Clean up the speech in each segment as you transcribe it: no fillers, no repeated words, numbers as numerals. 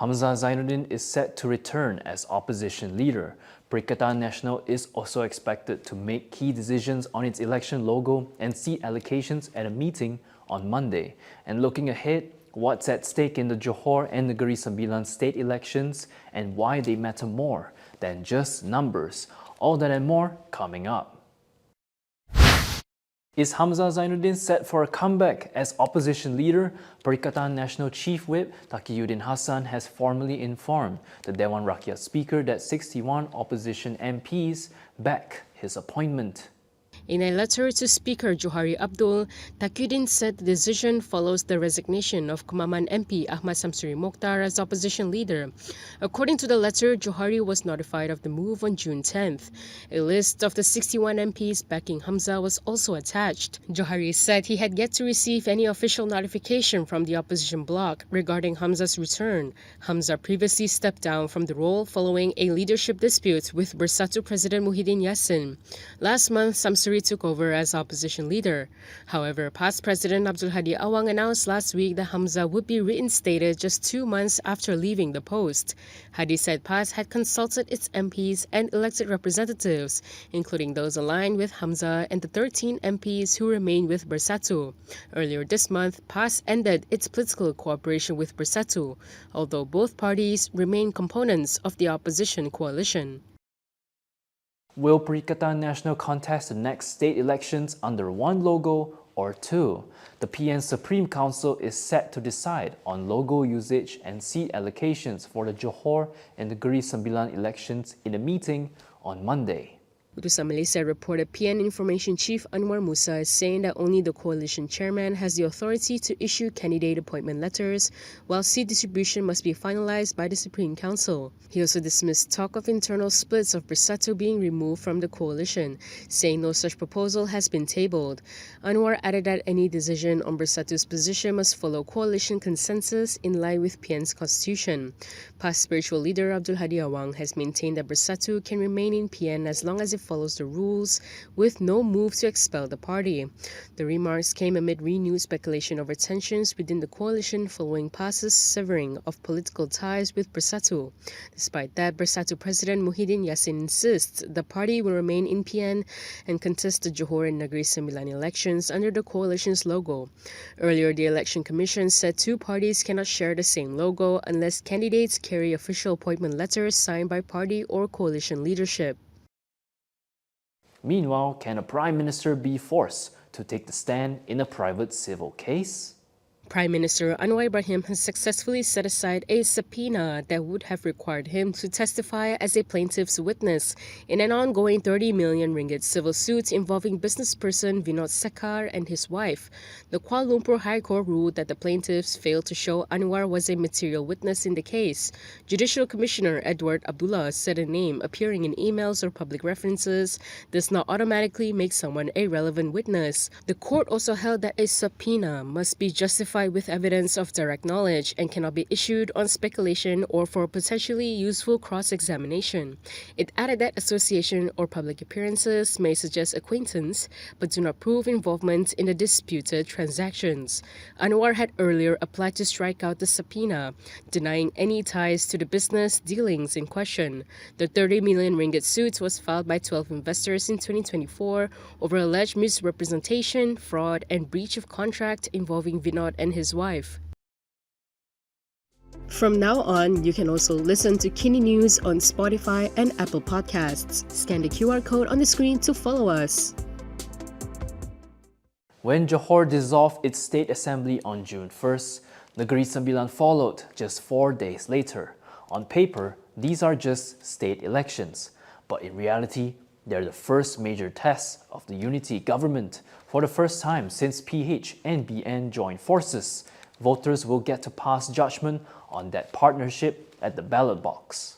Hamzah Zainudin is set to return as opposition leader. Perikatan National is also expected to make key decisions on its election logo and seat allocations at a meeting on Monday. And looking ahead, what's at stake in the Johor and Negeri Sembilan state elections and why they matter more than just numbers. All that and more coming up. Is Hamzah Zainudin set for a comeback as opposition leader? Perikatan National Chief Whip Takiyuddin Hassan has formally informed the Dewan Rakyat Speaker that 61 opposition MPs back his appointment. In a letter to Speaker Johari Abdul, Takiyuddin said the decision follows the resignation of Kumaman MP Ahmad Samsuri Mokhtar as opposition leader. According to the letter, Johari was notified of the move on June 10th. A list of the 61 MPs backing Hamzah was also attached. Johari said he had yet to receive any official notification from the opposition bloc regarding Hamzah's return. Hamzah previously stepped down from the role following a leadership dispute with Bersatu President Muhyiddin Yassin. Last month, Samsuri took over as opposition leader. However, past President Abdul Hadi Awang announced last week that Hamzah would be reinstated just 2 months after leaving the post. Hadi said PAS had consulted its MPs and elected representatives, including those aligned with Hamzah and the 13 MPs who remain with Bersatu. Earlier this month, PAS ended its political cooperation with Bersatu, although both parties remain components of the opposition coalition. Will Perikatan National contest the next state elections under one logo or two? The PN Supreme Council is set to decide on logo usage and seat allocations for the Johor and Negeri Sembilan elections in a meeting on Monday. Utusan Malaysia reported PN Information Chief Anwar Musa is saying that only the coalition chairman has the authority to issue candidate appointment letters, while seat distribution must be finalized by the Supreme Council. He also dismissed talk of internal splits of Bersatu being removed from the coalition, saying no such proposal has been tabled. Anwar added that any decision on Bersatu's position must follow coalition consensus in line with PN's constitution. Past spiritual leader Abdul Hadi Awang has maintained that Bersatu can remain in PN as long as it follows the rules, with no move to expel the party. The remarks came amid renewed speculation over tensions within the coalition following PAS's severing of political ties with Bersatu. Despite that, Bersatu President Muhyiddin Yassin insists the party will remain in PN and contest the Johor and Negeri Sembilan elections under the coalition's logo. Earlier, the Election Commission said two parties cannot share the same logo unless candidates carry official appointment letters signed by party or coalition leadership. Meanwhile, can a Prime Minister be forced to take the stand in a private civil case? Prime Minister Anwar Ibrahim has successfully set aside a subpoena that would have required him to testify as a plaintiff's witness in an ongoing 30 million ringgit civil suit involving businessperson Vinod Sekar and his wife. The Kuala Lumpur High Court ruled that the plaintiffs failed to show Anwar was a material witness in the case. Judicial Commissioner Edward Abdullah said a name appearing in emails or public references does not automatically make someone a relevant witness. The court also held that a subpoena must be justified with evidence of direct knowledge and cannot be issued on speculation or for potentially useful cross-examination. It added that association or public appearances may suggest acquaintance but do not prove involvement in the disputed transactions. Anwar had earlier applied to strike out the subpoena, denying any ties to the business dealings in question. The 30 million ringgit suit was filed by 12 investors in 2024 over alleged misrepresentation, fraud, and breach of contract involving Vinod and his wife. From now on, you can also listen to KiniNews on Spotify and Apple Podcasts. Scan the QR code on the screen to follow us. When Johor dissolved its state assembly on June 1st, Negeri Sembilan followed just 4 days later. On paper, these are just state elections, but in reality, they're the first major test of the unity government. For the first time since PH and BN joined forces, voters will get to pass judgment on that partnership at the ballot box.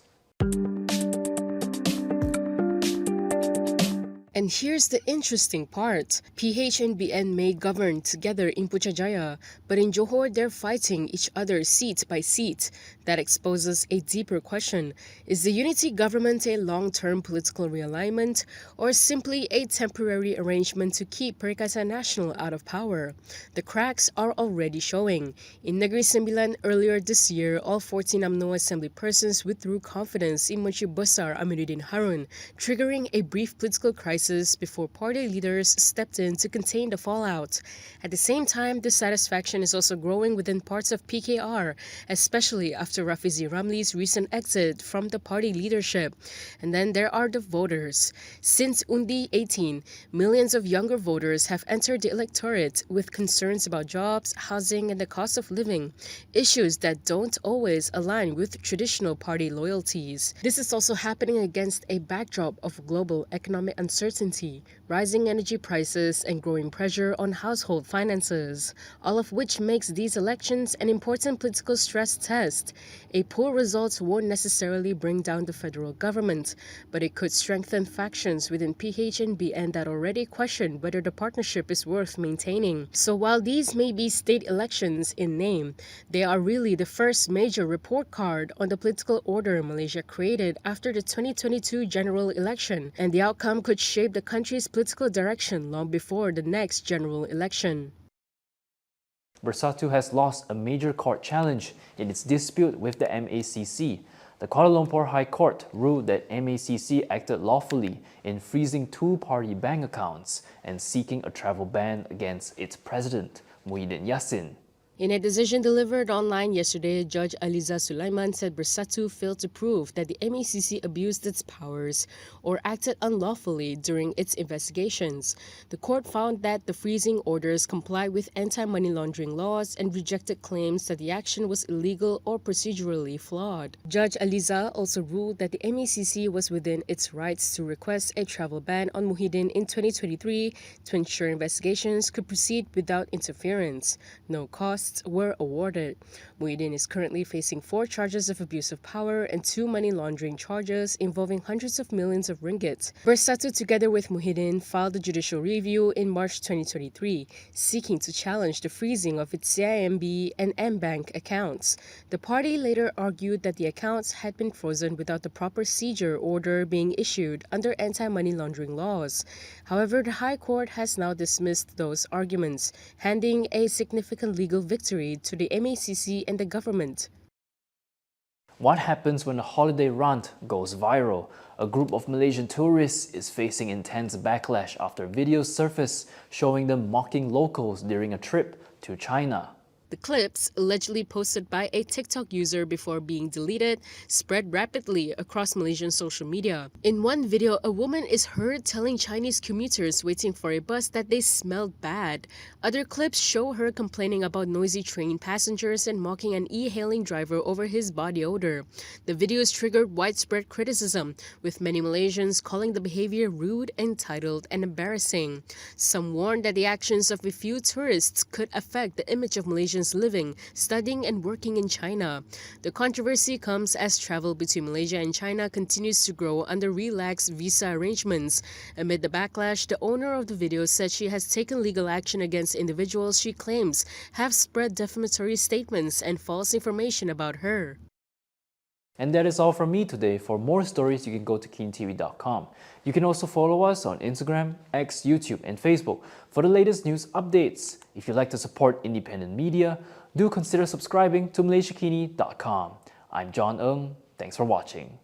And here's the interesting part. PH and BN may govern together in Putrajaya, but in Johor they're fighting each other seat by seat. That exposes a deeper question. Is the unity government a long-term political realignment or simply a temporary arrangement to keep Perikatan National out of power? The cracks are already showing. In Negeri Sembilan earlier this year, all 14 UMNO assembly persons withdrew confidence in Menteri Besar Aminuddin Harun, triggering a brief political crisis before party leaders stepped in to contain the fallout. At the same time, dissatisfaction is also growing within parts of PKR, especially after Rafizi Ramli's recent exit from the party leadership. And then there are the voters. Since Undi 18, millions of younger voters have entered the electorate with concerns about jobs, housing, and the cost of living, issues that don't always align with traditional party loyalties. This is also happening against a backdrop of global economic uncertainty, rising energy prices, and growing pressure on household finances, all of which makes these elections an important political stress test. A poor result won't necessarily bring down the federal government, but it could strengthen factions within PH and BN that already question whether the partnership is worth maintaining. So while these may be state elections in name, they are really the first major report card on the political order Malaysia created after the 2022 general election, and the outcome could shape the country's political direction long before the next general election. Bersatu has lost a major court challenge in its dispute with the MACC. The Kuala Lumpur High Court ruled that MACC acted lawfully in freezing two-party bank accounts and seeking a travel ban against its president, Muhyiddin Yassin. In a decision delivered online yesterday, Judge Aliza Sulaiman said Bersatu failed to prove that the MACC abused its powers or acted unlawfully during its investigations. The court found that the freezing orders comply with anti-money laundering laws and rejected claims that the action was illegal or procedurally flawed. Judge Aliza also ruled that the MACC was within its rights to request a travel ban on Muhyiddin in 2023 to ensure investigations could proceed without interference. No costs were awarded. Muhyiddin is currently facing 4 charges of abuse of power and 2 money laundering charges involving hundreds of millions of ringgit. Bersatu, together with Muhyiddin, filed a judicial review in March 2023, seeking to challenge the freezing of its CIMB and mBank accounts. The party later argued that the accounts had been frozen without the proper seizure order being issued under anti-money laundering laws. However, the High Court has now dismissed those arguments, handing a significant legal victory to the MACC and the government. What happens when a holiday rant goes viral? A group of Malaysian tourists is facing intense backlash after videos surface showing them mocking locals during a trip to China. The clips, allegedly posted by a TikTok user before being deleted, spread rapidly across Malaysian social media. In one video, a woman is heard telling Chinese commuters waiting for a bus that they smelled bad. Other clips show her complaining about noisy train passengers and mocking an e-hailing driver over his body odor. The videos triggered widespread criticism, with many Malaysians calling the behavior rude, entitled, and embarrassing. Some warned that the actions of a few tourists could affect the image of Malaysians living, studying, and working in China. The controversy comes as travel between Malaysia and China continues to grow under relaxed visa arrangements. Amid the backlash, the owner of the video said she has taken legal action against individuals she claims have spread defamatory statements and false information about her. And that is all from me today. For more stories, you can go to KiniTV.com. You can also follow us on Instagram, X, YouTube, and Facebook for the latest news updates. If you'd like to support independent media, do consider subscribing to MalaysiaKini.com. I'm John Ng. Thanks for watching.